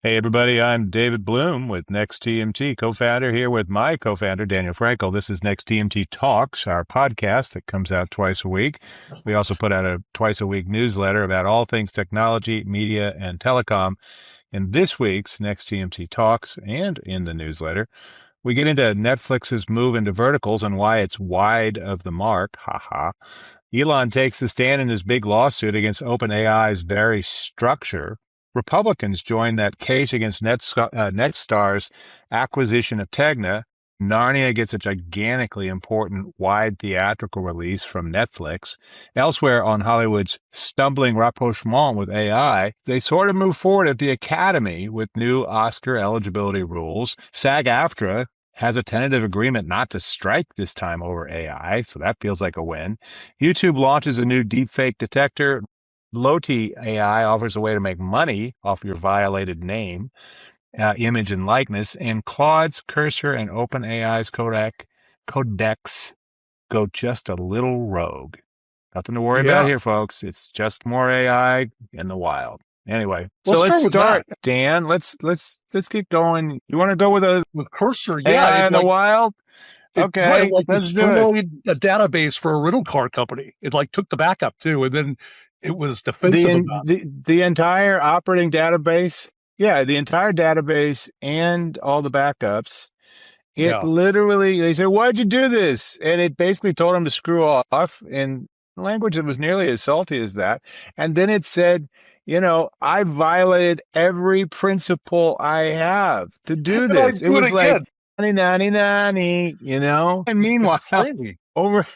Hey everybody, I'm David Bloom with Next TMT, co-founder here with my co-founder Daniel Frankel. This is Next TMT Talks, our podcast that comes out twice a week. We also put out a twice a week newsletter about all things technology, media, and telecom. In this week's Next TMT Talks and in the newsletter, we get into Netflix's move into verticals and why it's wide of the mark. Haha. Elon takes the stand in his big lawsuit against OpenAI's very structure. Republicans joined that case against Netstar's acquisition of Tegna. Narnia gets a gigantically important wide theatrical release from Netflix. Elsewhere on Hollywood's stumbling rapprochement with AI, they sort of move forward at the Academy with new Oscar eligibility rules. SAG-AFTRA has a tentative agreement not to strike this time over AI, so that feels like a win. YouTube launches a new deepfake detector. Loti AI offers a way to make money off your violated name, image, and likeness. And Claude's Cursor and OpenAI's Codex go just a little rogue. Nothing to worry about here, folks. It's just more AI in the wild. Anyway, so let's start, Dan. Let's get going. You want to go with Cursor? AI in the wild? Okay, let's do it. A database for a rental car company. It took the backup too, and then it was defensive. The entire operating database. Yeah, the entire database and all the backups. Literally, they said, "Why'd you do this?" And it basically told them to screw off in language that was nearly as salty as that. And then it said, I violated every principle I have to do this. It was like, nanny, And meanwhile, over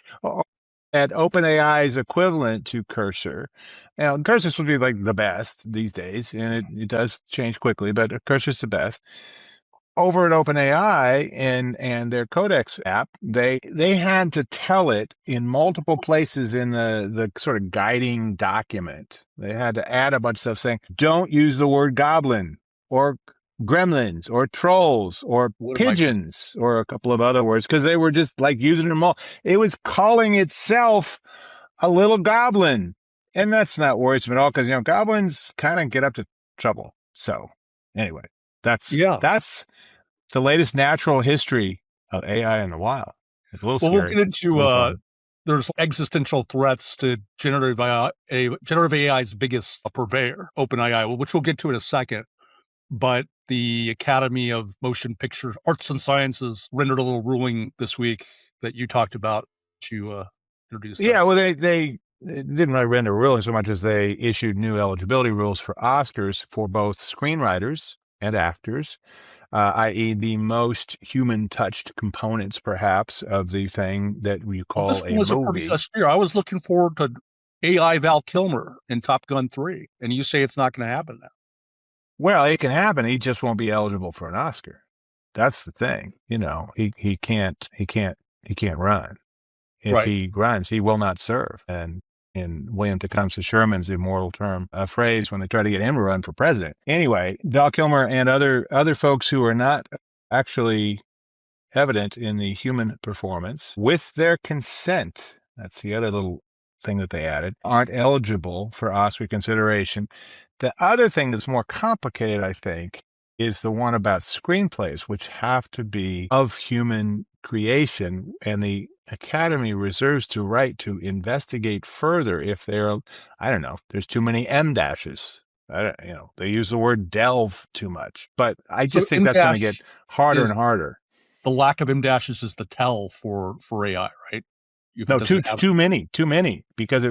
at OpenAI's equivalent to Cursor, Cursor's supposed to be like the best these days, and it does change quickly, but Cursor's the best. Over at OpenAI and their Codex app, they had to tell it in multiple places in the sort of guiding document. They had to add a bunch of stuff saying, don't use the word goblin or gremlins or trolls or pigeons or a couple of other words, because they were just using them all. It was calling itself a little goblin. And that's not worrisome at all, because, goblins kind of get up to trouble. So anyway, that's the latest natural history of AI in the wild. It's a little scary. We'll get into there's existential threats to generative AI's biggest purveyor, OpenAI, which we'll get to in a second. But the Academy of Motion Picture Arts and Sciences rendered a little ruling this week that you talked about to introduce. Yeah, well, they didn't really render a ruling so much as they issued new eligibility rules for Oscars for both screenwriters and actors, i.e. the most human-touched components, perhaps, of the thing that we call a movie. I was looking forward to AI Val Kilmer in Top Gun 3, and you say it's not going to happen now. Well, it can happen. He just won't be eligible for an Oscar. That's the thing. He can't run. If he runs, he will not serve. And in William Tecumseh Sherman's immortal term, a phrase when they try to get him to run for president. Anyway, Val Kilmer and other folks who are not actually evident in the human performance, with their consent, that's the other little thing that they added, aren't eligible for Oscar consideration. The other thing that's more complicated, I think, is the one about screenplays, which have to be of human creation, and the Academy reserves the right to investigate further if there's too many M dashes. They use the word delve too much, but I just think that's going to get harder and harder. The lack of M dashes is the tell for AI, right? No, too many, because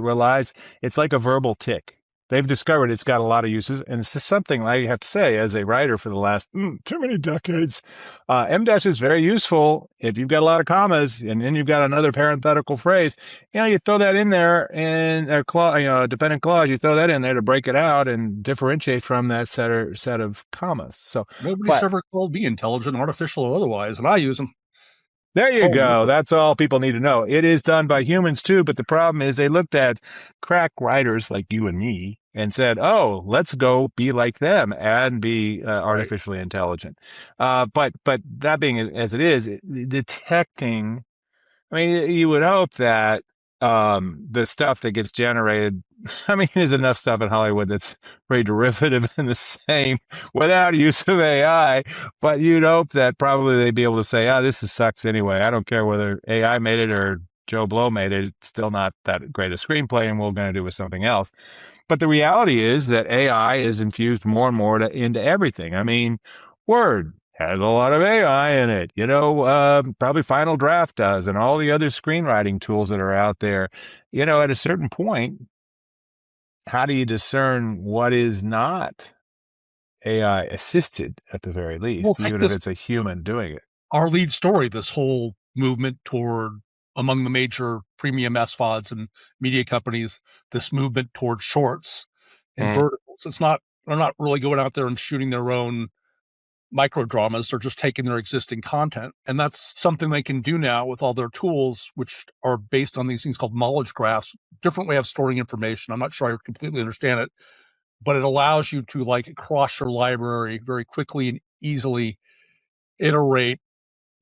it's like a verbal tick. They've discovered it's got a lot of uses, and it's just something I have to say as a writer for the last too many decades. M-dash is very useful if you've got a lot of commas, and then you've got another parenthetical phrase. You throw that in there, and a dependent clause, you throw that in there to break it out and differentiate from that set of commas. So nobody's ever called me intelligent, artificial, or otherwise, and I use them. There you go. That's all people need to know. It is done by humans too, but the problem is they looked at crack writers like you and me and said, "Oh, let's go be like them and be artificially intelligent." But that being as it is, detecting. I mean, you would hope that the stuff that gets generated. I mean, there's enough stuff in Hollywood that's very derivative and the same without use of AI. But you'd hope that probably they'd be able to say, "Ah, this is sucks anyway. I don't care whether AI made it or Joe Blow made it. It's still not that great a screenplay, and we're going to do with something else." But the reality is that AI is infused more and more into everything. I mean, Word has a lot of AI in it. Probably Final Draft does, and all the other screenwriting tools that are out there. At a certain point, how do you discern what is not AI assisted at the very We'll least, take even if this, it's a human doing it? our lead story, this whole movement toward, among the major premium SVODs and media companies, this movement toward shorts and Mm, verticals. They're not really going out there and shooting their own micro dramas. They're just taking their existing content. And that's something they can do now with all their tools, which are based on these things called knowledge graphs, different way of storing information. I'm not sure I completely understand it, but it allows you to like across your library very quickly and easily iterate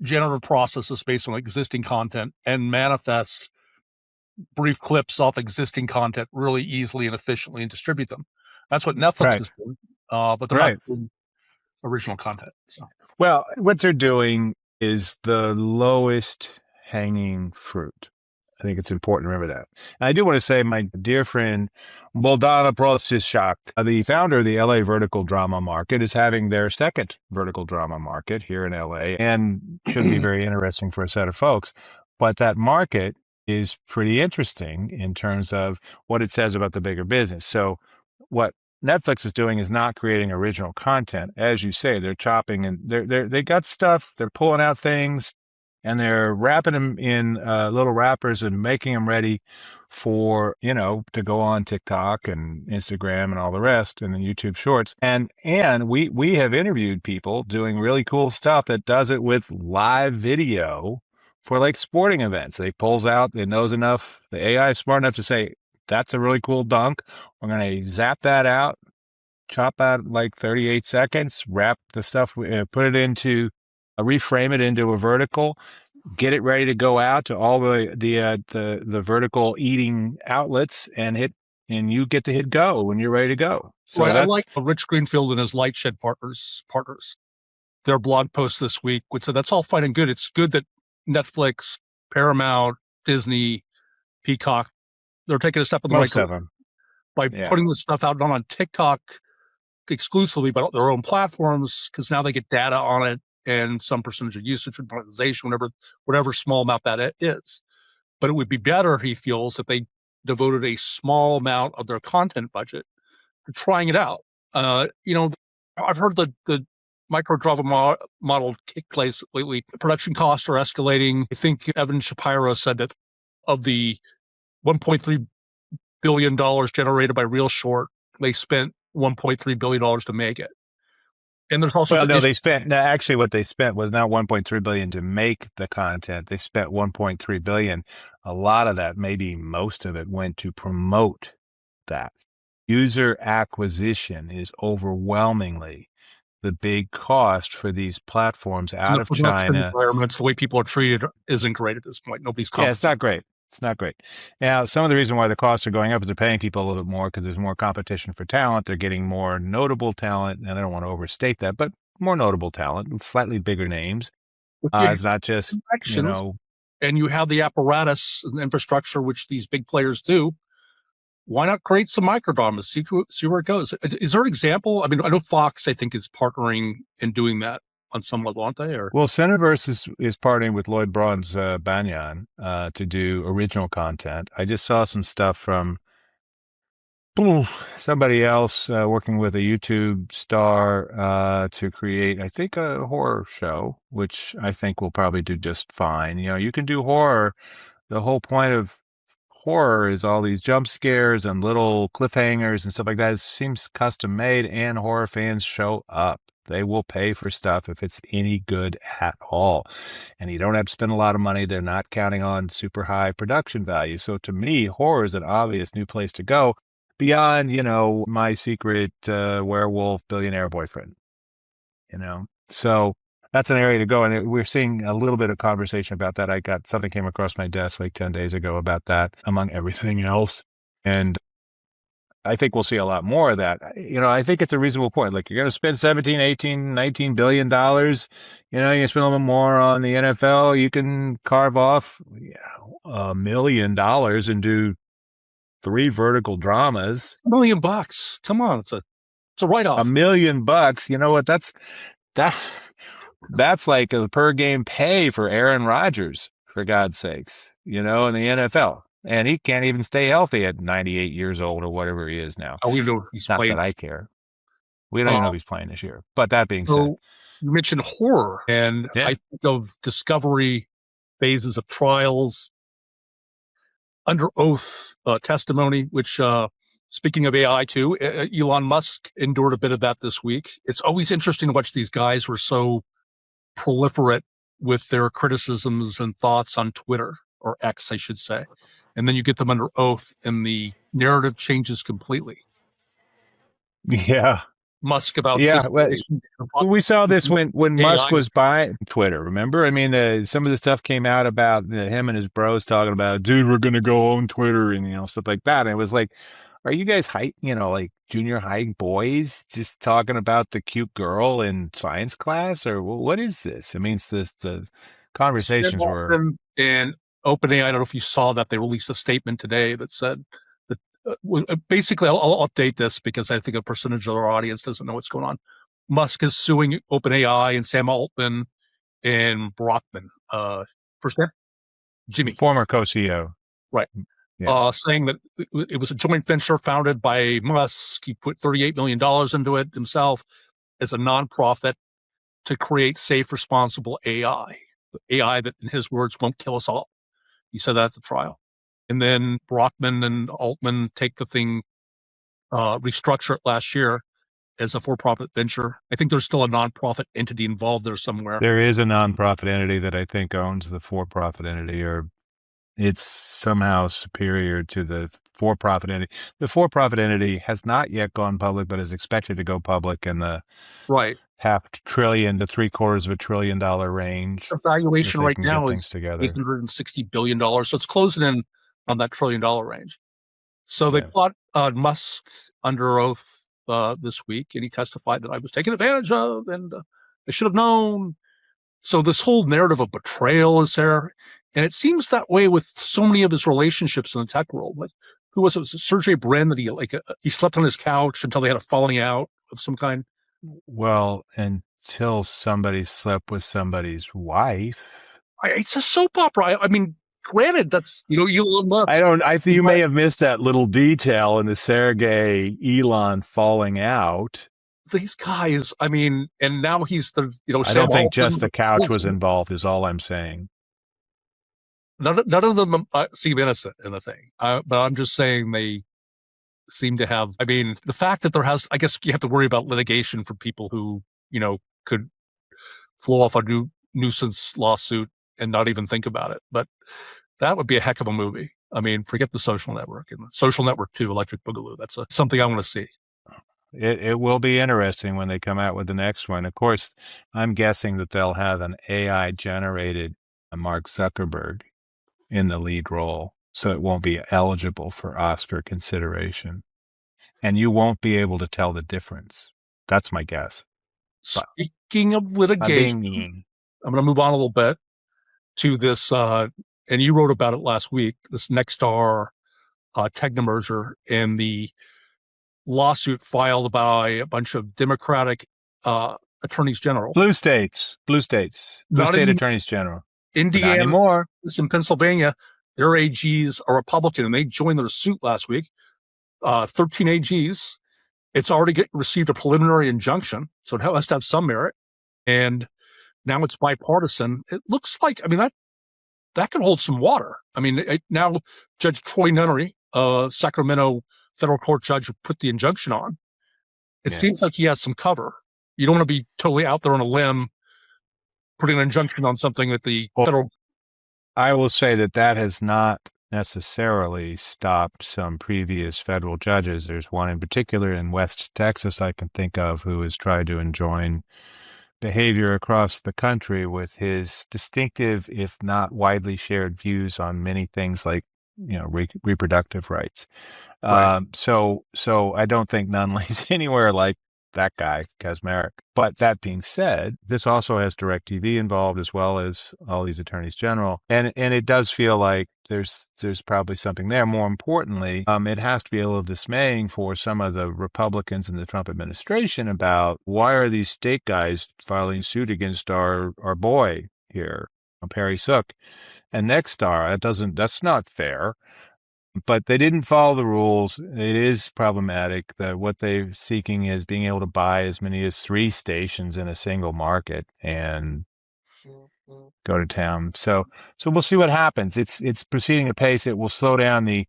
generative processes based on existing content and manifest brief clips off existing content really easily and efficiently and distribute them. That's what Netflix right, is doing, but they're not right. doing original content. So. Well, what they're doing is the lowest hanging fruit. I think it's important to remember that. And I do want to say, my dear friend Boldana Prostyshak, the founder of the LA Vertical Drama Market, is having their second vertical drama market here in LA, and should be very interesting for a set of folks. But that market is pretty interesting in terms of what it says about the bigger business. So, what Netflix is doing is not creating original content, as you say. They're chopping and they got stuff. They're pulling out things and they're wrapping them in little wrappers and making them ready for to go on TikTok and Instagram and all the rest, and then YouTube Shorts. And we have interviewed people doing really cool stuff that does it with live video for like sporting events. They pulls out, it knows enough. The AI is smart enough to say that's a really cool dunk. We're gonna zap that out, chop out like 38 seconds, wrap the stuff, put it into, reframe it into a vertical, get it ready to go out to all the vertical eating outlets, and you get to hit go when you're ready to go. So Right. I that's like Rich Greenfield and his Lightshed partners. Their blog post this week would say that's all fine and good. It's good that Netflix, Paramount, Disney, Peacock, they're taking a step in the right most of direction them. by Yeah. putting this stuff out not on TikTok exclusively, but their own platforms, because now they get data on it and some percentage of usage and monetization, whatever small amount that is. But it would be better, he feels, if they devoted a small amount of their content budget to trying it out. I've heard the micro drama model take place lately. Production costs are escalating. I think Evan Shapiro said that of the $1.3 billion generated by Real Short, they spent $1.3 billion to make it. And there's all sorts Well, of no, issues. actually what they spent was not 1.3 billion to make the content. They spent 1.3 billion. A lot of that, maybe most of it, went to promote that. User acquisition is overwhelmingly the big cost for these platforms And out the of production China. environments, the way people are treated isn't great at this point. Nobody's Yeah, it's compensated. not great. It's not great. Now, some of the reason why the costs are going up is they're paying people a little bit more because there's more competition for talent. They're getting more notable talent, and I don't want to overstate that, but more notable talent, slightly bigger names. If you have It's not just, you connections know, and you have the apparatus and infrastructure, which these big players do, why not create some microdramas? See where it goes. Is there an example? I mean, I know Fox, I think, is partnering and doing that on some level, aren't they? Or well, Cineverse is partnering with Lloyd Braun's Banyan to do original content. I just saw some stuff from somebody else working with a YouTube star to create, I think, a horror show, which I think will probably do just fine. You can do horror. The whole point of horror is all these jump scares and little cliffhangers and stuff like that. It seems custom made, and horror fans show up. They will pay for stuff if it's any good at all. And you don't have to spend a lot of money. They're not counting on super high production value. So to me, horror is an obvious new place to go beyond, my secret werewolf billionaire boyfriend. So that's an area to go. And we're seeing a little bit of conversation about that. I got something came across my desk like 10 days ago about that, among everything else. And I think we'll see a lot more of that. I think it's a reasonable point. Like you're going to spend 17, 18, 19 billion dollars. You spend a little more on the NFL. You can carve off $1 million and do 3 vertical dramas. $1 million. Come on, it's a write-off. $1 million. You know what? That that's like a per game pay for Aaron Rodgers, for God's sakes, in the NFL. And he can't even stay healthy at 98 years old or whatever he is now. I don't even know if he's Not playing. that I care. We don't even know if he's playing this year. But that being said, So you mentioned horror, and yeah. I think of discovery phases of trials, under oath testimony, which, speaking of AI too, Elon Musk endured a bit of that this week. It's always interesting to watch these guys who are so proliferate with their criticisms and thoughts on Twitter, or X, I should say. And then you get them under oath and the narrative changes completely. Yeah. Musk about we saw this when Musk was buying Twitter. Remember? I mean, some of the stuff came out about him and his bros talking about, dude, we're gonna go own Twitter and stuff like that. And it was like, are you guys like junior high boys just talking about the cute girl in science class, or what is this? I mean, it's the conversations were. And OpenAI, I don't know if you saw that they released a statement today that said that basically, I'll update this because I think a percentage of our audience doesn't know what's going on. Musk is suing OpenAI and Sam Altman and Brockman. First name? Jimmy. Former co-CEO. Right. Yeah. Saying that it was a joint venture founded by Musk. He put $38 million into it himself as a nonprofit to create safe, responsible AI. AI that, in his words, won't kill us all. He said that at the trial. And then Brockman and Altman take the thing, restructure it last year as a for-profit venture. I think there's still a nonprofit entity involved there somewhere. There is a nonprofit entity that I think owns the for-profit entity, or it's somehow superior to the for-profit entity. The for-profit entity has not yet gone public, but is expected to go public in the right $500 billion to $750 billion range. The valuation right now is $860 billion. So it's closing in on that $1 trillion range. So they brought Musk under oath this week, and he testified that I was taken advantage of, and I should have known. So this whole narrative of betrayal is there. And it seems that way with so many of his relationships in the tech world. Like, who was it? Was it Sergey Brin that he slept on his couch until they had a falling out of some kind? Well, until somebody slept with somebody's wife. It's a soap opera. I mean, granted, that's, Elon Musk. I think you may have missed that little detail in the Sergey Elon falling out. These guys, I mean, and now he's the, I don't think just the couch was involved is all I'm saying. None of them seem innocent in the thing. But I'm just saying they seem to have, I mean, the fact that I guess you have to worry about litigation for people who, could flow off a nuisance lawsuit and not even think about it. But that would be a heck of a movie. I mean, forget The Social Network, and The Social Network 2, Electric Boogaloo. That's something I want to see. It will be interesting when they come out with the next one. Of course, I'm guessing that they'll have an AI-generated Mark Zuckerberg in the lead role, so it won't be eligible for Oscar consideration. And you won't be able to tell the difference. That's my guess. Speaking of litigation, I'm going to move on a little bit to this, and you wrote about it last week, this Nexstar Tegna merger and the lawsuit filed by a bunch of Democratic attorneys general. Blue state attorneys general. Indiana, not anymore. In Pennsylvania, their AGs are Republican, and they joined their suit last week. 13 AGs. It's already received a preliminary injunction, so it has to have some merit. And now it's bipartisan. It looks like, I mean, that can hold some water. I mean, now Judge Troy Nunnery, Sacramento federal court judge who put the injunction on, it seems like he has some cover. You don't want to be totally out there on a limb putting an injunction on something that the federal... I will say that has not necessarily stopped some previous federal judges. There's one in particular in West Texas I can think of who has tried to enjoin behavior across the country with his distinctive, if not widely shared, views on many things like, reproductive rights. Right. So I don't think none lays anywhere like that guy, Kazmarek. But that being said, this also has DirecTV involved as well as all these attorneys general, and it does feel like there's probably something there. More importantly, it has to be a little dismaying for some of the Republicans in the Trump administration about why are these state guys filing suit against our boy here, Perry Sook and Nexstar. That's not fair. But they didn't follow the rules. It is problematic that what they're seeking is being able to buy as many as 3 stations in a single market and go to town. So we'll see what happens. It's proceeding at pace. It will slow down the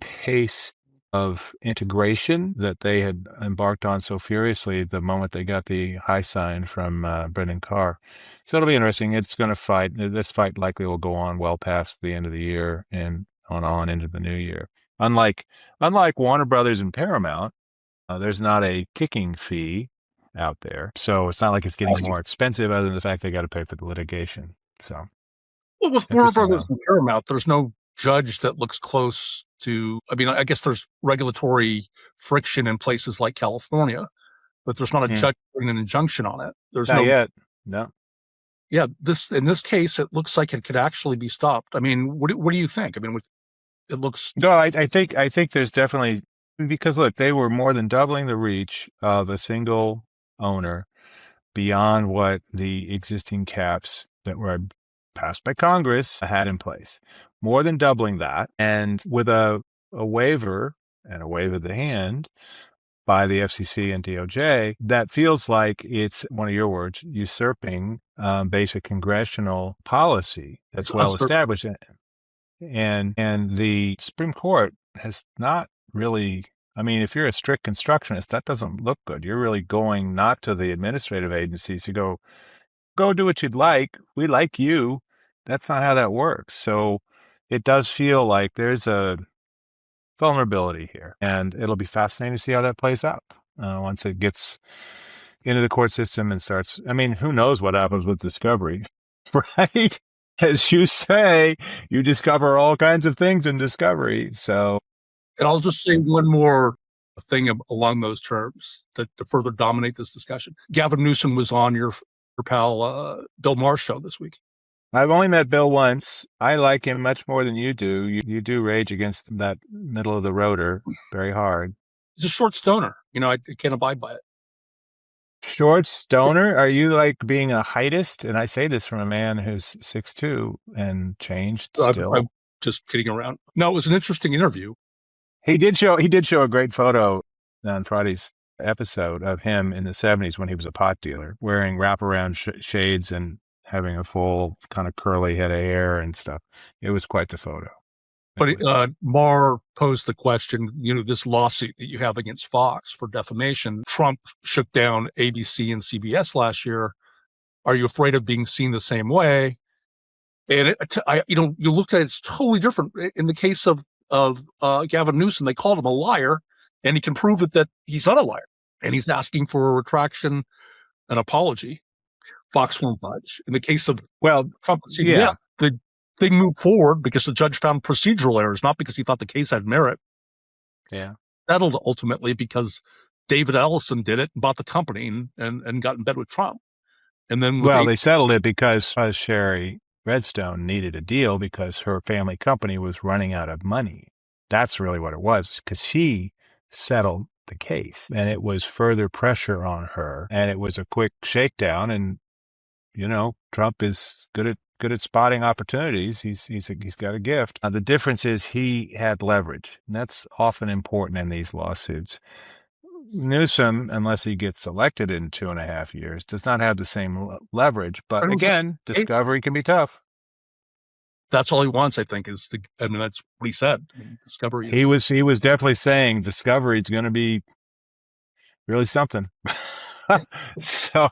pace of integration that they had embarked on so furiously the moment they got the high sign from Brendan Carr. So it'll be interesting. It's going to fight. This fight likely will go on well past the end of the year and on into the new year. Unlike Warner Brothers and Paramount, there's not a ticking fee out there, so it's not like it's getting more expensive. Other than the fact they got to pay for the litigation. So, Well, with Warner Brothers and Paramount, there's no judge that looks close to. I mean, I guess there's regulatory friction in places like California, but there's not a judge putting an injunction on it. There's not yet. No. Yeah, in this case, it looks like it could actually be stopped. I mean, what do you think? I mean, it looks. No, I think there's definitely, because look, they were more than doubling the reach of a single owner beyond what the existing caps that were passed by Congress had in place. More than doubling that, and with a waiver and a wave of the hand by the FCC and DOJ, that feels like it's, one of your words, usurping basic congressional policy that's well established. And the Supreme Court has not really, I mean, if you're a strict constructionist, that doesn't look good. You're really going not to the administrative agencies to go do what you'd like. We like you. That's not how that works. So it does feel like there's a vulnerability here, and it'll be fascinating to see how that plays out once it gets into the court system and starts. I mean, who knows what happens with discovery, right? As you say, you discover all kinds of things in discovery. So, and I'll just say one more thing along those terms to further dominate this discussion. Gavin Newsom was on your pal Bill Maher's show this week. I've only met Bill once. I like him much more than you do. You do rage against that middle of the roader very hard. He's a short stoner. I can't abide by it. Short stoner? Are you like being a heightist? And I say this from a man who's 6'2" and changed still. I'm just kidding around. No, it was an interesting interview. He did show a great photo on Friday's episode of him in the 70s when he was a pot dealer, wearing wraparound shades and having a full kind of curly head of hair and stuff. It was quite the photo. But Maher posed the question, this lawsuit that you have against Fox for defamation. Trump shook down ABC and CBS last year. Are you afraid of being seen the same way? And you looked at it, it's totally different. In the case of Gavin Newsom, they called him a liar, and he can prove that he's not a liar. And he's asking for a retraction, an apology. Fox won't budge. In the case of Trump, the thing moved forward because the judge found procedural errors, not because he thought the case had merit. Yeah. Settled ultimately because David Ellison did it and bought the company and got in bed with Trump. And then they settled it because Sherry Redstone needed a deal because her family company was running out of money. That's really what it was, because she settled the case, and it was further pressure on her, and it was a quick shakedown. And Trump is good at spotting opportunities. He's got a gift. The difference is he had leverage, and that's often important in these lawsuits. Newsom, unless he gets elected in 2.5 years, does not have the same leverage. But again, discovery can be tough. That's all he wants, I think, that's what he said. Discovery. He was definitely saying discovery is going to be really something. So,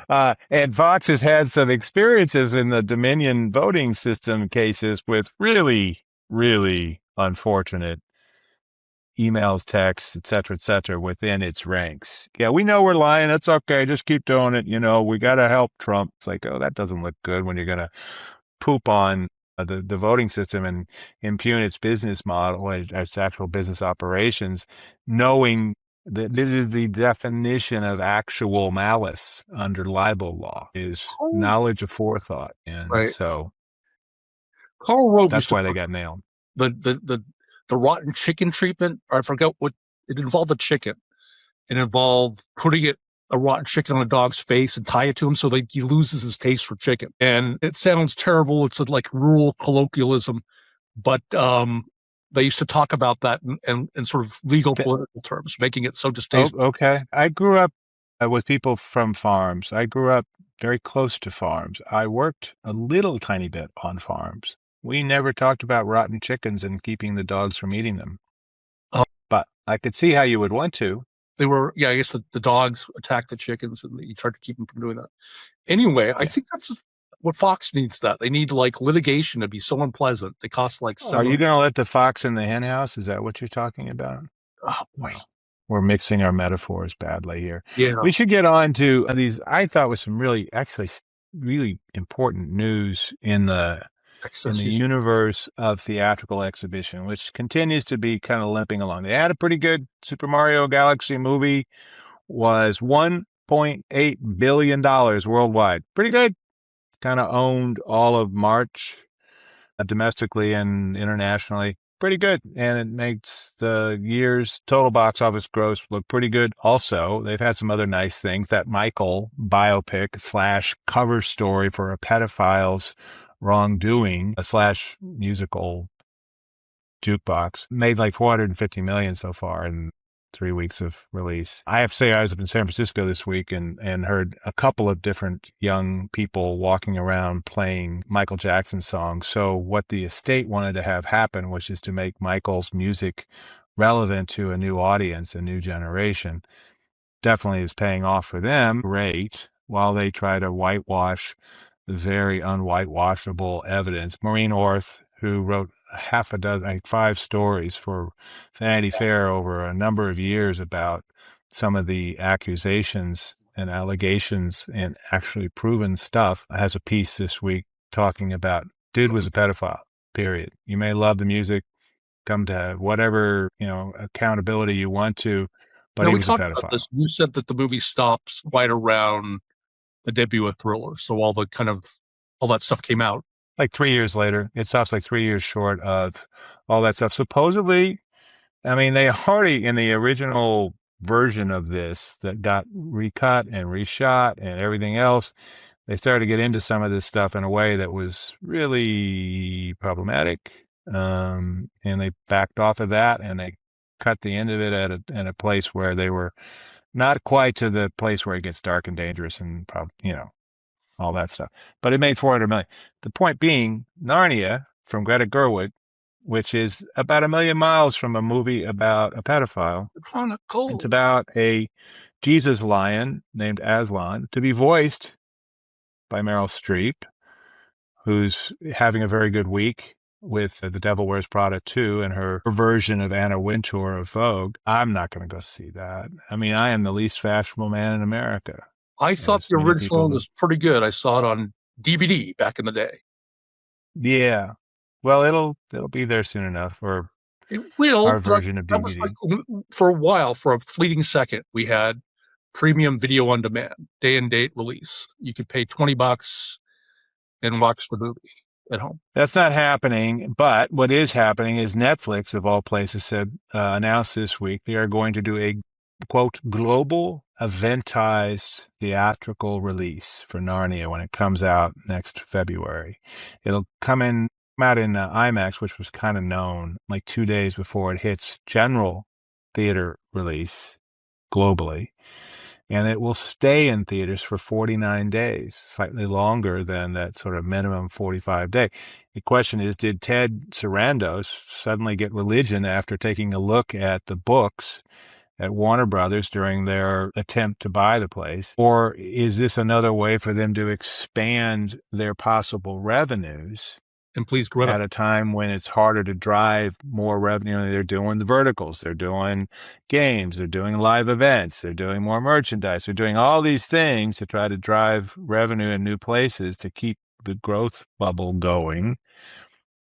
and Fox has had some experiences in the Dominion voting system cases with really, really unfortunate emails, texts, et cetera, within its ranks. Yeah, we know we're lying. It's okay. Just keep doing it. We got to help Trump. It's like, oh, that doesn't look good when you're going to poop on the voting system and impugn its business model, its actual business operations, knowing that this is the definition of actual malice under libel law, is knowledge of forethought. And Right. so Karl Rove used that's to why they got nailed. the rotten chicken treatment. Or I forgot what it involved. A chicken. It involved putting a rotten chicken on a dog's face and tie it to him so that he loses his taste for chicken. And it sounds terrible. It's like rural colloquialism, but they used to talk about that in sort of legal political terms, making it so distasteful. Okay. I grew up with people from farms. I grew up very close to farms. I worked a little tiny bit on farms. We never talked about rotten chickens and keeping the dogs from eating them. But I could see how you would want to. They were, I guess the dogs attacked the chickens and you tried to keep them from doing that. Anyway, I think that's what Fox needs. That they need like litigation to be so unpleasant. They cost like Are you going to let the fox in the hen house? Is that what you're talking about? Oh boy, we're mixing our metaphors badly here. Yeah, we should get on to these. I thought was some really important news in the universe of theatrical exhibition, which continues to be kind of limping along. They had a pretty good Super Mario Galaxy movie, was $1.8 billion worldwide. Pretty good. Kind of owned all of March domestically and internationally. Pretty good. And it makes the year's total box office gross look pretty good. Also, they've had some other nice things. That Michael biopic / cover story for a pedophile's wrongdoing / musical jukebox made like $450 million so far in 3 weeks of release. I have to say, I was up in San Francisco this week and heard a couple of different young people walking around playing Michael Jackson songs. So what the estate wanted to have happen, which is to make Michael's music relevant to a new audience, a new generation, definitely is paying off for them. Great. While they try to whitewash the very unwhitewashable evidence. Maureen Orth, who wrote half a dozen, 5 stories for Vanity Fair over a number of years about some of the accusations and allegations and actually proven stuff, has a piece this week talking about dude was a pedophile, period. You may love the music, come to whatever, accountability you want to, but he was a pedophile. About this. You said that the movie stops right around the debut of Thriller, so all that stuff came out like 3 years later. It stops like 3 years short of all that stuff. Supposedly, I mean, they already, in the original version of this that got recut and reshot and everything else, they started to get into some of this stuff in a way that was really problematic. And they backed off of that and they cut the end of it at a place where they were not quite to the place where it gets dark and dangerous and probably, all that stuff. But it made $400 million. The point being, Narnia from Greta Gerwig, which is about 1 million miles from a movie about a pedophile. It's about a Jesus lion named Aslan, to be voiced by Meryl Streep, who's having a very good week with The Devil Wears Prada 2 and her version of Anna Wintour of Vogue. I'm not going to go see that. I mean, I am the least fashionable man in America. I thought the original was pretty good. I saw it on DVD back in the day. Yeah. Well, it'll be there soon enough, or it will. Our version of DVD. Was like, for a while, for a fleeting second, we had premium video on demand, day and date release. You could pay $20 and watch the movie at home. That's not happening, but what is happening is Netflix, of all places, announced this week they are going to do a, quote, global eventized theatrical release for Narnia when it comes out next February. It'll come out in IMAX, which was kind of known, like 2 days before it hits general theater release globally. And it will stay in theaters for 49 days, slightly longer than that sort of minimum 45 day. The question is, did Ted Sarandos suddenly get religion after taking a look at the books at Warner Brothers during their attempt to buy the place? Or is this another way for them to expand their possible revenues And please grab at it. a time when it's harder to drive more revenue. They're doing the verticals, they're doing games, they're doing live events, they're doing more merchandise, they're doing all these things to try to drive revenue in new places to keep the growth bubble going.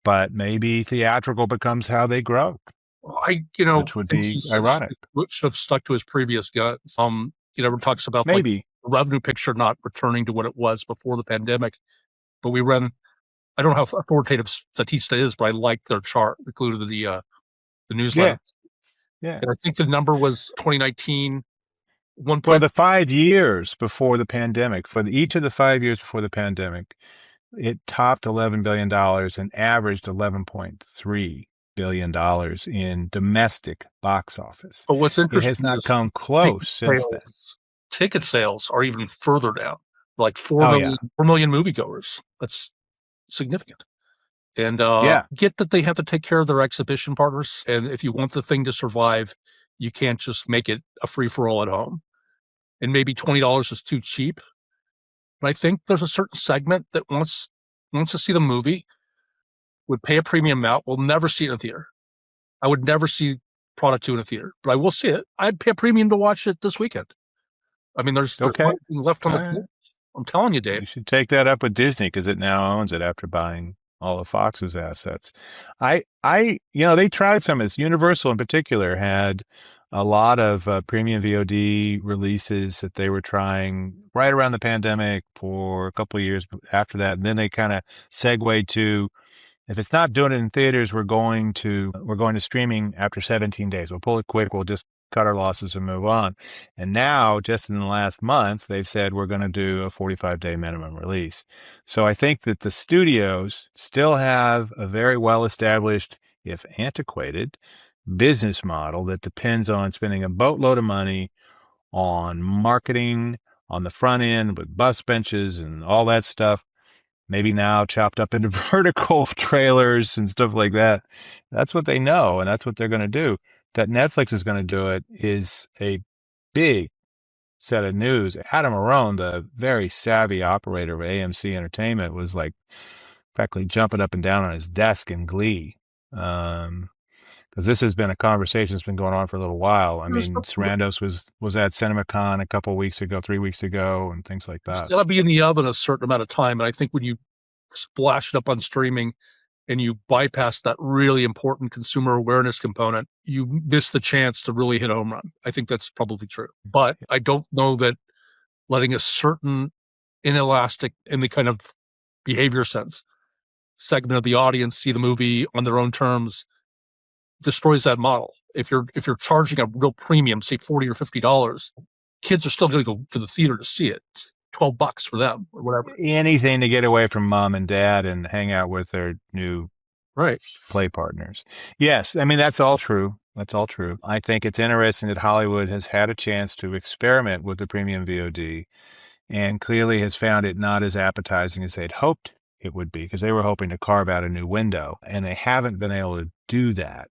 But maybe theatrical becomes how they grow, which would think be he ironic. should have stuck to his previous guts. It talks about like Maybe. the revenue picture not returning to what it was before the pandemic, but we ran. I don't know how authoritative Statista is, but I like their chart included in the Yeah. newsletter. Yeah. And I think the number was 2019, Well, 1. the 5 years before the pandemic, each of the 5 years before the pandemic, it topped $11 billion and averaged $11.3 billion in domestic box office. But what's It has interesting not is come ticket close since then. sales. Ticket sales are even further down, like 4 Oh, million, yeah. 4 million moviegoers. That's significant. And Yeah. get that they have to take care of their exhibition partners. And if you want the thing to survive, you can't just make it a free for all at home. And maybe $20 is too cheap. But I think there's a certain segment that wants to see the movie, would pay a premium amount, will never see it in a theater. I would never see Product 2 in a theater, but I will see it. I'd pay a premium to watch it this weekend. I mean, there's Okay. nothing left on All the right. table. I'm telling you, Dave. You should take that up with Disney because it now owns it after buying all of Fox's assets. They tried some of this. Universal in particular had a lot of premium VOD releases that they were trying right around the pandemic for a couple of years after that. And then they kind of segued to, if it's not doing it in theaters, we're going to streaming after 17 days. We'll pull it quick. We'll just cut our losses and move on. And now, just in the last month, they've said we're going to do a 45-day minimum release. So I think that the studios still have a very well-established, if antiquated, business model that depends on spending a boatload of money on marketing on the front end with bus benches and all that stuff, maybe now chopped up into vertical trailers and stuff like that. That's what they know, and that's what they're going to do. That Netflix is going to do it is a big set of news. Adam Arone, the very savvy operator of AMC Entertainment, was like practically jumping up and down on his desk in glee. Because this has been a conversation that's been going on for a little while. I mean, Sarandos was at CinemaCon a couple of weeks ago, 3 weeks ago, and things like It's that. got to be in the oven a certain amount of time. And I think when you splash it up on streaming and you bypass that really important consumer awareness component, you miss the chance to really hit a home run. I think that's probably true. But I don't know that letting a certain inelastic, in the kind of behavior sense, segment of the audience see the movie on their own terms destroys that model. If you're charging a real premium, say $40 or $50, kids are still going to go to the theater to see it. It's $12 for them or whatever. Anything to get away from mom and dad and hang out with their new right play partners. Yes, I mean, that's all true. That's all true. I think it's interesting that Hollywood has had a chance to experiment with the premium VOD and clearly has found it not as appetizing as they'd hoped it would be, because they were hoping to carve out a new window, and they haven't been able to do that.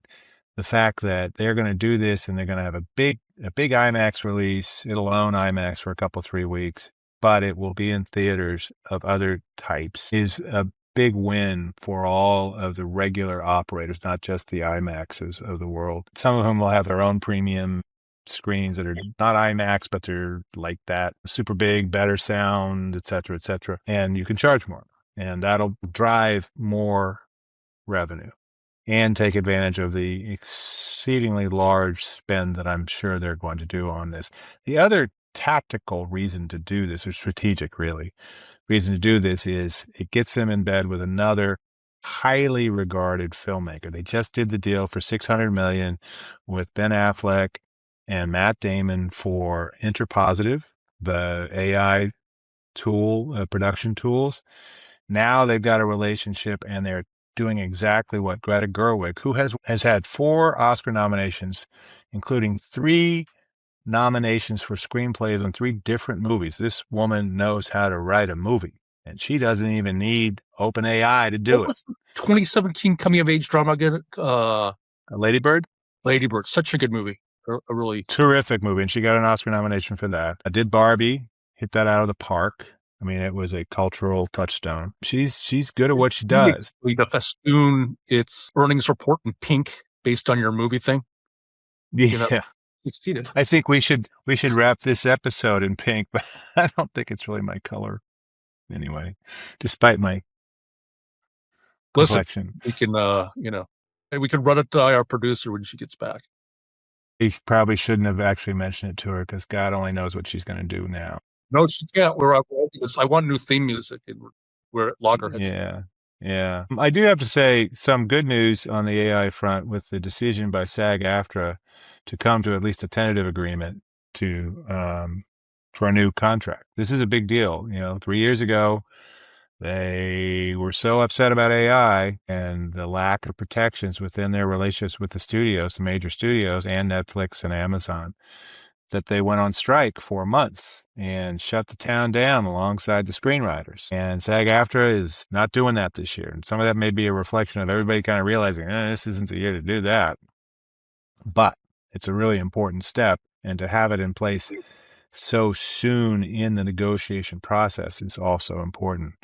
The fact that they're going to do this and they're going to have a big IMAX release, it'll own IMAX for a couple, 3 weeks, but it will be in theaters of other types, is a big win for all of the regular operators, not just the IMAXs of the world. Some of whom will have their own premium screens that are not IMAX, but they're like that, super big, better sound, et cetera, and you can charge more, and that'll drive more revenue and take advantage of the exceedingly large spend that I'm sure they're going to do on this. The other tactical reason to do this, or strategic really, reason to do this is it gets them in bed with another highly regarded filmmaker. They just did the deal for $600 million with Ben Affleck and Matt Damon for Interpositive, the AI tool, production tools. Now they've got a relationship and they're doing exactly what Greta Gerwig, who has had 4 Oscar nominations, including 3 nominations for screenplays on 3 different movies. This woman knows how to write a movie, and she doesn't even need OpenAI to do what it. was the 2017 coming of age drama again? Lady Bird? Lady Bird, such a good movie. A really terrific movie, and she got an Oscar nomination for that. I did Barbie, hit that out of the park. I mean, it was a cultural touchstone. She's good at what she Really, does. to festoon its earnings report in pink based on your movie thing, Yeah. succeeded. I think we should wrap this episode in pink, but I don't think it's really my color anyway, despite my Listen, complexion. we can, and we can run it by our producer when she gets back. He probably shouldn't have actually mentioned it to her because God only knows what she's going to do now. No, she can't. I want new theme music, and we're at loggerheads. Yeah. Yeah. I do have to say some good news on the AI front with the decision by SAG-AFTRA to come to at least a tentative agreement to for a new contract. This is a big deal. 3 years ago, they were so upset about AI and the lack of protections within their relationships with the studios, the major studios, and Netflix and Amazon, that they went on strike for months and shut the town down alongside the screenwriters. And SAG-AFTRA is not doing that this year. And some of that may be a reflection of everybody kind of realizing, this isn't the year to do that. But it's a really important step. And to have it in place so soon in the negotiation process is also important.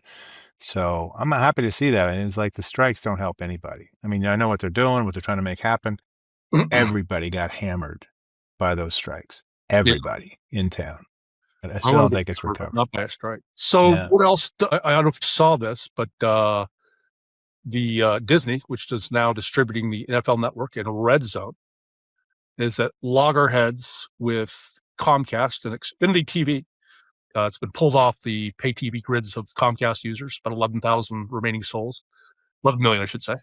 So I'm happy to see that. And it's like the strikes don't help anybody. I mean, I know what they're doing, what they're trying to make happen. Everybody got hammered by those strikes. Yeah, Everybody in town. But I I still want don't to think it's recovered. not by a strike. So Yeah. what else? I don't know if you saw this, but the Disney, which is now distributing the NFL Network in a red zone, is at loggerheads with Comcast and Xfinity TV. It's been pulled off the pay TV grids of Comcast users, about 11,000 remaining souls, 11 million, I should say.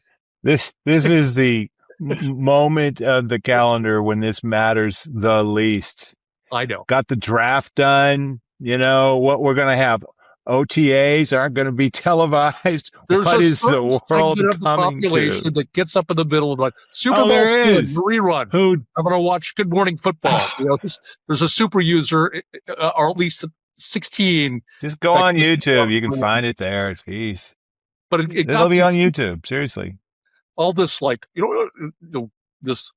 This is the moment of the calendar when this matters the least. I know. Got the draft done. What we're going to have. OTAs aren't going to be televised. There's What a is the world segment of the coming population to? that gets up in the middle and like Super Bowl there good, is. rerun. I'm going to watch Good Morning Football. There's a super user, or at least 16. Just go on YouTube. You can find it there. Jeez. But it'll be on YouTube. Seriously. All this, this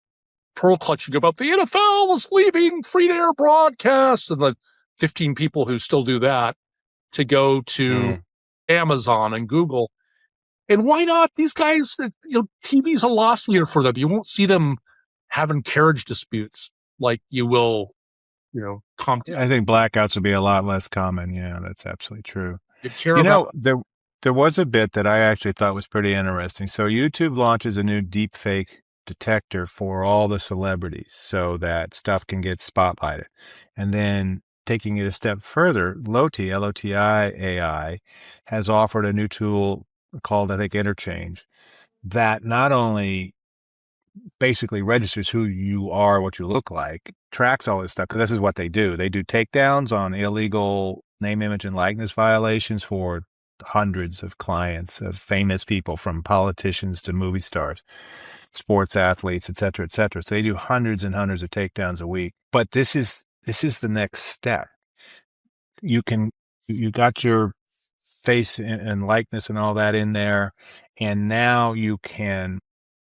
pearl clutching about the NFL is leaving free to air broadcasts, and the 15 people who still do that to go to Amazon and Google. And why not? These guys, TV's a loss leader for them. You won't see them having carriage disputes like you will, Comcast. I think blackouts will be a lot less common. Yeah, that's absolutely true. There was a bit that I actually thought was pretty interesting. So YouTube launches a new deepfake detector for all the celebrities so that stuff can get spotlighted. And then taking it a step further, Loti, L-O-T-I AI, has offered a new tool called, I think, Interchange, that not only basically registers who you are, what you look like, tracks all this stuff, because this is what they do. They do takedowns on illegal name, image, and likeness violations for hundreds of clients of famous people, from politicians to movie stars, sports athletes, et cetera, et cetera. So they do hundreds and hundreds of takedowns a week. But this is the next step. You got your face and likeness and all that in there, and now you can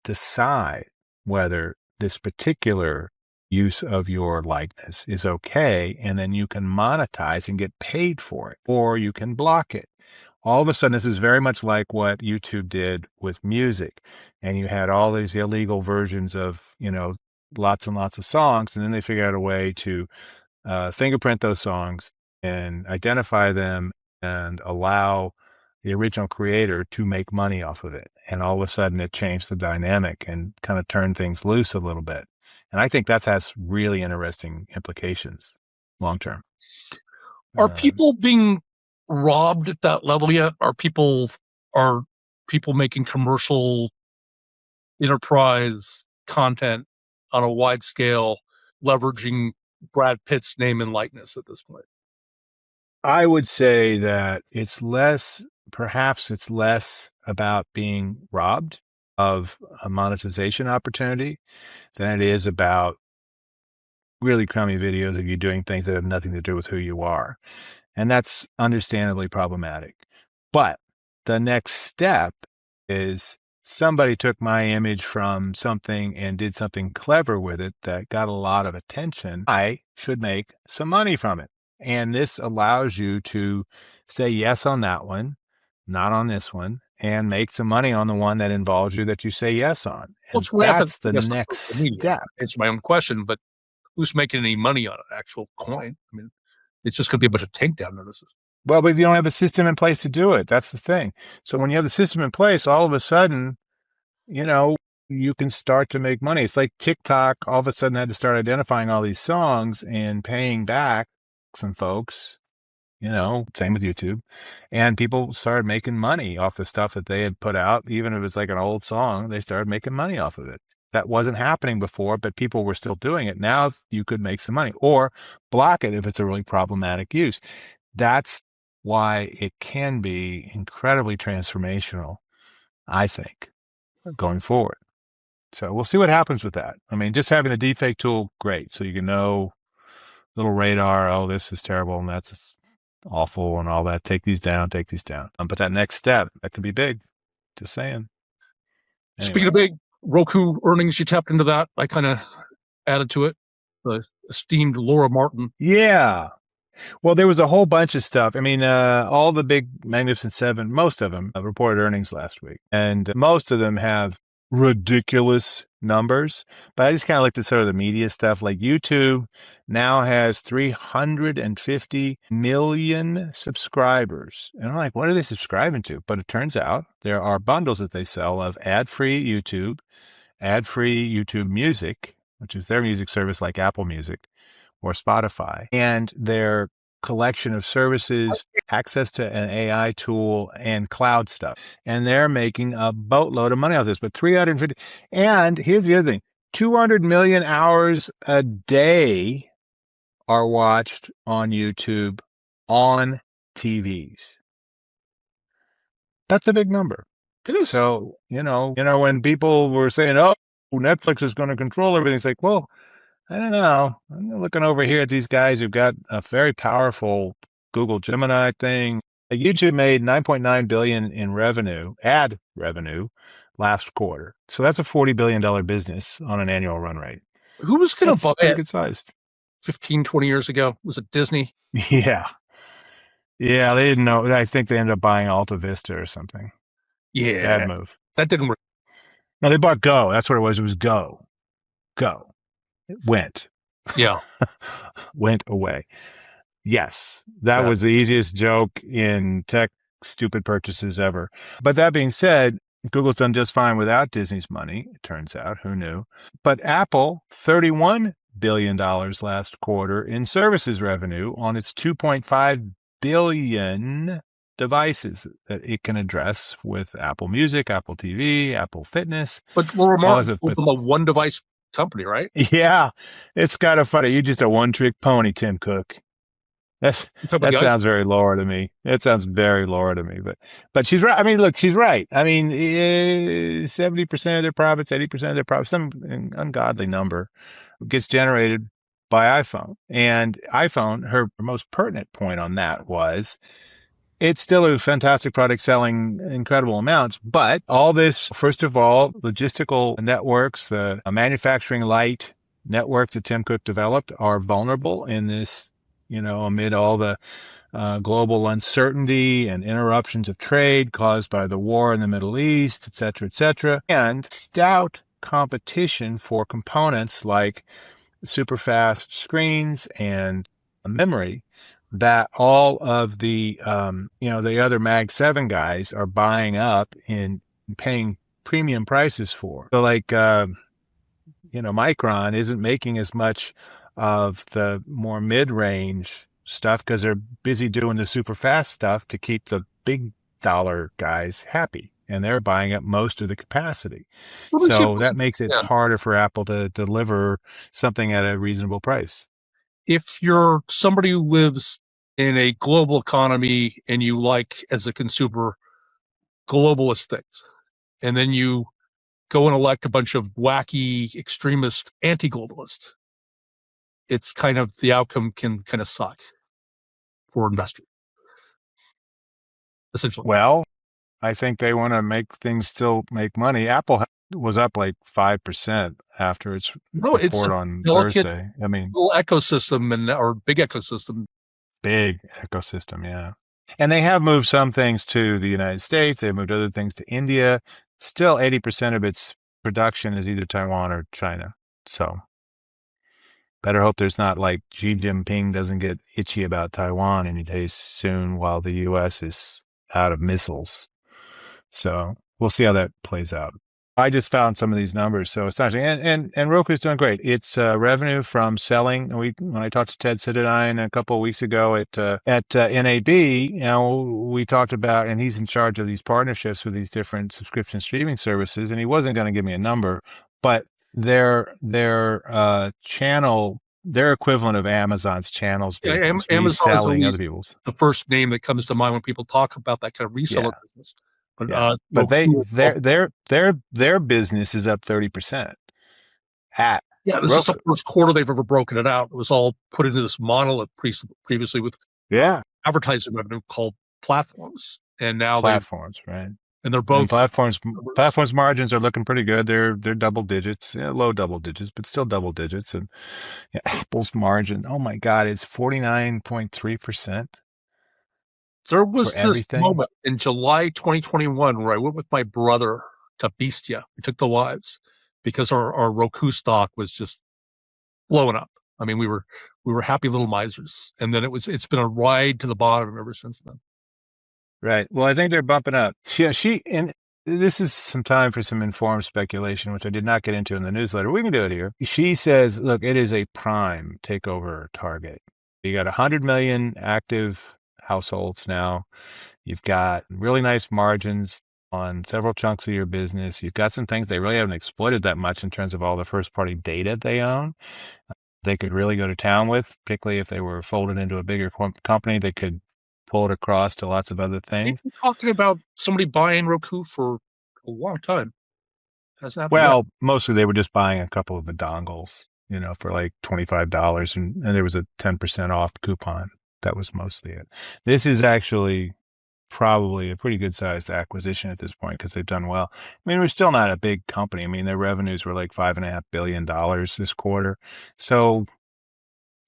decide whether this particular use of your likeness is okay, and then you can monetize and get paid for it, or you can block it. All of a sudden, this is very much like what YouTube did with music, and you had all these illegal versions of, lots and lots of songs, and then they figured out a way to fingerprint those songs and identify them and allow the original creator to make money off of it. And all of a sudden it changed the dynamic and kind of turned things loose a little bit. And I think that has really interesting implications long term. Are people being robbed at that level yet? Are people making commercial enterprise content on a wide scale, leveraging Brad Pitt's name and likeness at this point? I would say that perhaps it's less about being robbed of a monetization opportunity than it is about really crummy videos of you doing things that have nothing to do with who you are. And that's understandably problematic. But the next step is somebody took my image from something and did something clever with it that got a lot of attention. I should make some money from it. And this allows you to say yes on that one, not on this one, and make some money on the one that involves you that you say yes on. And What's rampant? that's the I guess, on next social media. step. Answer my own question, but who's making any money on an actual coin? I mean, it's just going to be a bunch of takedown notices. Well, but you don't have a system in place to do it. That's the thing. So when you have the system in place, all of a sudden, you can start to make money. It's like TikTok all of a sudden had to start identifying all these songs and paying back some folks, same with YouTube. And people started making money off the stuff that they had put out. Even if it's like an old song, they started making money off of it. That wasn't happening before, but people were still doing it. Now you could make some money or block it if it's a really problematic use. That's why it can be incredibly transformational, I think, going forward. So we'll see what happens with that. I mean, just having the deepfake tool, great. So you can know little radar, oh, this is terrible and that's awful and all that. Take these down, take these down. But that next step, that could be big. Just saying. Speaking of big, Roku earnings, you tapped into that. I kind of added to it. The esteemed Laura Martin. Yeah. Well, there was a whole bunch of stuff. I mean, all the big Magnificent Seven, most of them reported earnings last week. And most of them have ridiculous numbers. But I just kind of looked at sort of the media stuff. Like YouTube now has 350 million subscribers. And I'm like, what are they subscribing to? But it turns out there are bundles that they sell of ad-free YouTube Music, which is their music service like Apple Music or Spotify, and their collection of services, access to an AI tool, and cloud stuff. And they're making a boatload of money off this. But 350, and here's the other thing, 200 million hours a day are watched on YouTube on TVs. That's a big number. It is. So, when people were saying, oh, Netflix is going to control everything, it's like, well, I don't know. I'm looking over here at these guys who've got a very powerful Google Gemini thing. YouTube made $9.9 billion in revenue, ad revenue, last quarter. So that's a $40 billion business on an annual run rate. Who was going to buy pretty it good sized 15, 20 years ago? Was it Disney? Yeah. Yeah, they didn't know. I think they ended up buying Alta Vista or something. Yeah. Bad move. That didn't work. No, they bought Go. That's what it was. It was Go. Go. It went. Yeah. Went away. Yes, that was the easiest joke in tech stupid purchases ever. But that being said, Google's done just fine without Disney's money, it turns out. Who knew? But Apple, $31 billion last quarter in services revenue on its 2.5 billion devices that it can address with Apple Music, Apple TV, Apple Fitness. But Laura Martin from a one-device company, right? Yeah, it's kind of funny. You're just a one-trick pony, Tim Cook. That sounds very Laura to me. It sounds very Laura to me. But she's right. I mean, look, she's right. I mean, 70% of their profits, 80% of their profits, some ungodly number gets generated by iPhone. And iPhone, her most pertinent point on that was, it's still a fantastic product selling incredible amounts, but all this, first of all, logistical networks, the manufacturing light networks that Tim Cook developed are vulnerable in this, amid all the global uncertainty and interruptions of trade caused by the war in the Middle East, et cetera, and stout competition for components like super fast screens and memory that all of the, the other Mag 7 guys are buying up and paying premium prices for. So like, Micron isn't making as much of the more mid-range stuff because they're busy doing the super fast stuff to keep the big dollar guys happy. And they're buying up most of the capacity. So that makes it harder for Apple to deliver something at a reasonable price. If you're somebody who lives in a global economy and you like, as a consumer, globalist things, and then you go and elect a bunch of wacky, extremist, anti-globalists, it's kind of, the outcome can kind of suck for investors, essentially. Well, I think they want to make things still make money. Apple was up like 5% after its report on Thursday. I mean, little ecosystem or big ecosystem. big ecosystem, yeah. And they have moved some things to the United States. They've moved other things to India. Still, 80% of its production is either Taiwan or China. So better hope there's not like Xi Jinping doesn't get itchy about Taiwan any day soon while the U.S. is out of missiles. So we'll see how that plays out. I just found some of these numbers, so astonishing. And Roku's doing great. It's revenue from selling. When I talked to Ted Citadine a couple of weeks ago at NAB, we talked about, and he's in charge of these partnerships with these different subscription streaming services, and he wasn't going to give me a number, but their channel, their equivalent of Amazon's channels business, Amazon is reselling always other people's. the first name that comes to mind when people talk about that kind of reseller business. But Yeah, but their business is up 30% at yeah, this is the Roku. first quarter they've ever broken it out. It was all put into this monolith previously with advertising revenue called platforms, and now platforms, right? And they're both platforms margins are looking pretty good. They're double digits, low double digits, but still double digits. And Apple's margin, oh my God, it's 49.3%. There was this moment in July 2021 where I went with my brother to Bestia. We took the wives because our Roku stock was just blowing up. I mean, we were happy little misers. And then it's been a ride to the bottom ever since then. Right. Well, I think they're bumping up. And this is some time for some informed speculation, which I did not get into in the newsletter. We can do it here. She says, look, it is a prime takeover target. You got 100 million active households now. You've got really nice margins on several chunks of your business. You've got some things they really haven't exploited that much in terms of all the first party data they own. They could really go to town with, particularly if they were folded into a bigger company. They could pull it across to lots of other things. We've been talking about somebody buying Roku for a long time. Hasn't happened well, yet. Mostly they were just buying a couple of the dongles, for like $25, and there was a 10% off coupon. That was mostly it. This is actually probably a pretty good sized acquisition at this point because they've done well. I mean, we're still not a big company. I mean, their revenues were like $5.5 billion this quarter. So,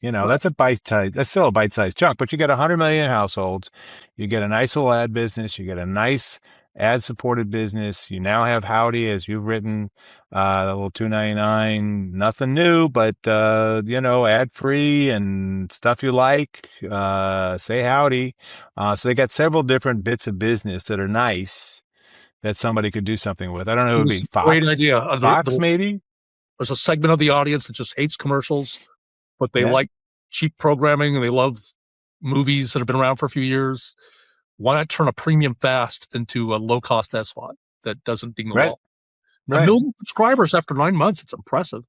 that's that's still a bite-sized chunk, but you get 100 million households. You get a nice little ad business. You get a nice ad-supported business. You now have Howdy, as you've written, a little $2.99, nothing new, but, ad-free and stuff you like. Say howdy. So they got several different bits of business that are nice that somebody could do something with. I don't know who it would be. Fox? Great idea. Fox, maybe? There's a segment of the audience that just hates commercials, but they like cheap programming and they love movies that have been around for a few years. Why not turn a premium fast into a low-cost SVOD that doesn't ding the wall? Right. 1 million subscribers after 9 months. It's impressive.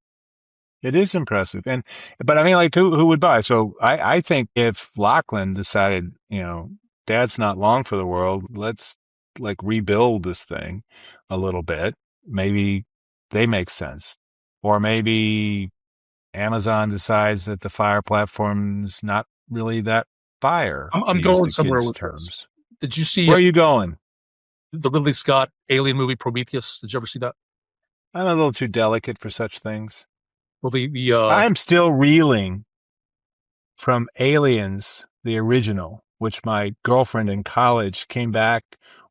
It is impressive. But I mean, like, who would buy? So I think if Lachlan decided, Dad's not long for the world, let's like rebuild this thing a little bit. Maybe they make sense. Or maybe Amazon decides that the Fire platform's not really that fire. I'm going somewhere with terms. This. Did you see? Where are you going? The Ridley Scott alien movie Prometheus. Did you ever see that? I'm a little too delicate for such things. Well, I'm still reeling from Aliens, the original, which my girlfriend in college came back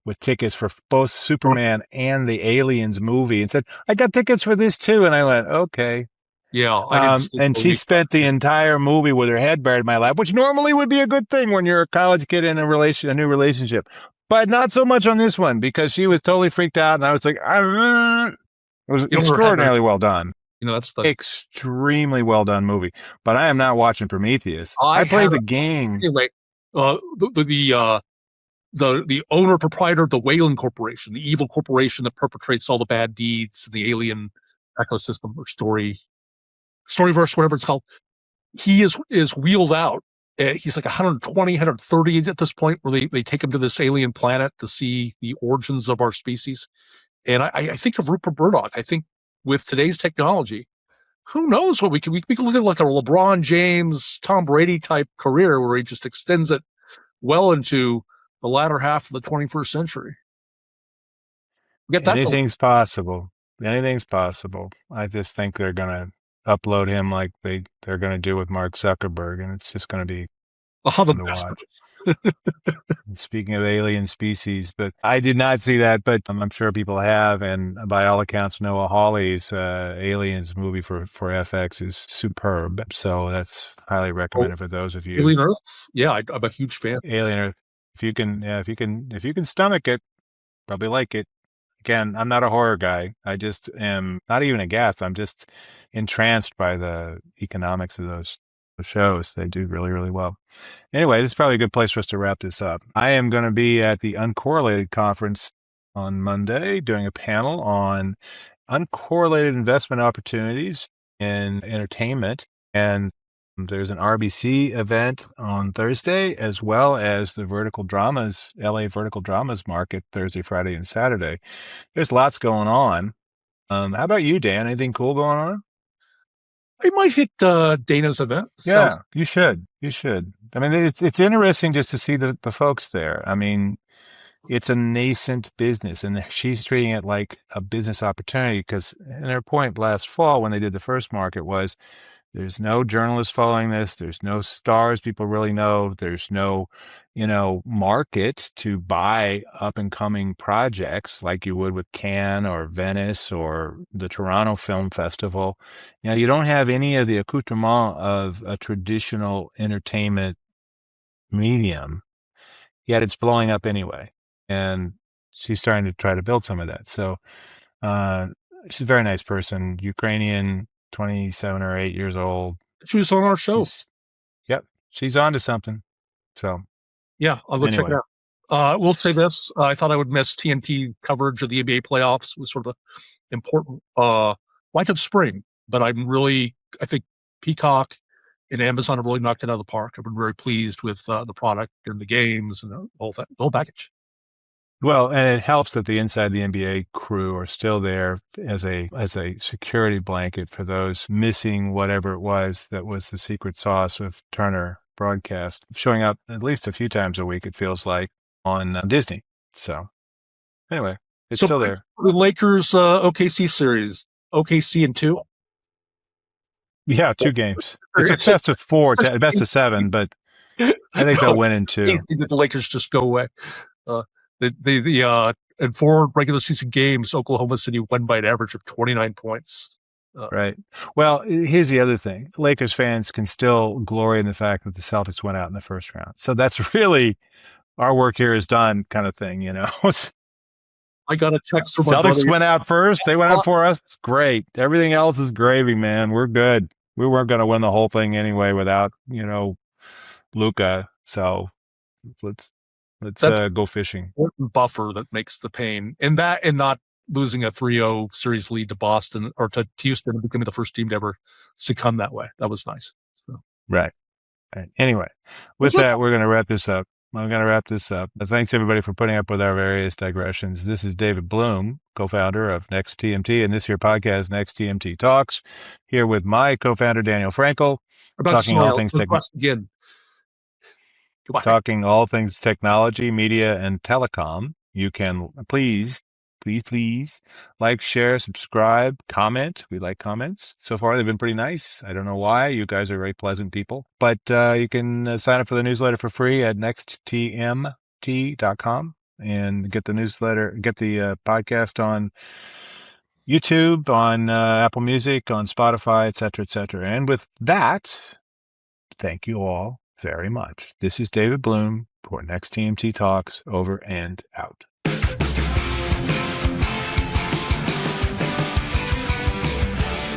with tickets for both Superman and the Aliens movie and said, I got tickets for this too. And I went, okay. Yeah. And she spent the entire movie with her head buried in my lap, which normally would be a good thing when you're a college kid in a new relationship. But not so much on this one because she was totally freaked out. And I was like, it was extraordinarily well done. That's the extremely well done movie. But I am not watching Prometheus. I played the game. Anyway, the owner proprietor of the Wayland Corporation, the evil corporation that perpetrates all the bad deeds in the alien ecosystem or storyverse, whatever it's called, he is wheeled out. He's like 120, 130 at this point, where they take him to this alien planet to see the origins of our species. And I think of Rupert Murdoch. I think with today's technology, who knows what we can look at, like a LeBron James, Tom Brady type career where he just extends it well into the latter half of the 21st century. Anything's possible. Anything's possible. I just think they're going to upload him like they're going to do with Mark Zuckerberg, and it's just going to be The to best watch. ones. Speaking of alien species, but I did not see that, but I'm sure people have. And by all accounts, Noah Hawley's Aliens movie for FX is superb. So that's highly Oh, recommended for those of you. Alien Earth? Yeah, I'm a huge fan. Alien Earth, if you can, yeah, if you can stomach it, probably like it. Again, I'm not a horror guy. I just am not even aghast. I'm just entranced by the economics of those shows. They do really, really well. Anyway, this is probably a good place for us to wrap this up. I am going to be at the Uncorrelated conference on Monday doing a panel on uncorrelated investment opportunities in entertainment. And there's an RBC event on Thursday, as well as the Vertical Dramas, LA Vertical Dramas market Thursday, Friday, and Saturday. There's lots going on. How about you, Dan? Anything cool going on? I might hit Dana's event. So Yeah, you should. You should. I mean, it's interesting just to see the folks there. I mean, it's a nascent business, and she's treating it like a business opportunity because, and their point last fall when they did the first market was there's no journalists following this. There's no stars people really know. There's no, market to buy up and coming projects like you would with Cannes or Venice or the Toronto Film Festival. You don't have any of the accoutrement of a traditional entertainment medium, yet it's blowing up anyway. And she's starting to try to build some of that. So, uh, she's a very nice person, Ukrainian, 27 or 8 years old. she was on our show. Yep, she's on to something. So, yeah, I'll go check it anyway. out. We'll say this. I thought I would miss TMT coverage of the NBA playoffs. It was sort of an important light of spring, but I think Peacock and Amazon have really knocked it out of the park. I've been very pleased with the product and the games and the whole package. Well, and it helps that the inside the NBA crew are still there as a security blanket for those missing whatever it was that was the secret sauce of Turner broadcast, showing up at least a few times a week, it feels like, on Disney. So, anyway, it's So still there. the Lakers OKC series, OKC in 2. Yeah, 2 games. It's a best of 4, best of 7, but I think they'll win in 2. The Lakers just go away. In 4 regular season games, Oklahoma City won by an average of 29 points. Right. Well, here's the other thing. Lakers fans can still glory in the fact that the Celtics went out in the first round. So that's really our work here is done kind of thing, I got a text from my Celtics brother. went out first. They went out for us. It's great. Everything else is gravy, man. We're good. We weren't going to win the whole thing anyway without, Luka. So let's go fishing. Important buffer that makes the pain, and not losing a 3-0 series lead to Boston or to Houston and becoming the first team to ever succumb that way. That was nice. So. Right. Anyway, with that, we're going to wrap this up. Thanks, everybody, for putting up with our various digressions. This is David Bloom, co-founder of Next TMT, and this here podcast, Next TMT Talks, here with my co-founder, Daniel Frankel, talking all things again. Talking all things technology, media, and telecom. You can please like, share, subscribe, comment. We like comments. So far, they've been pretty nice. I don't know why. You guys are very pleasant people. But you can sign up for the newsletter for free at nexttmt.com and get the newsletter, get the podcast on YouTube, on Apple Music, on Spotify, etc., etc. And with that, thank you all very much. This is David Bloom for Next TMT Talks, over and out.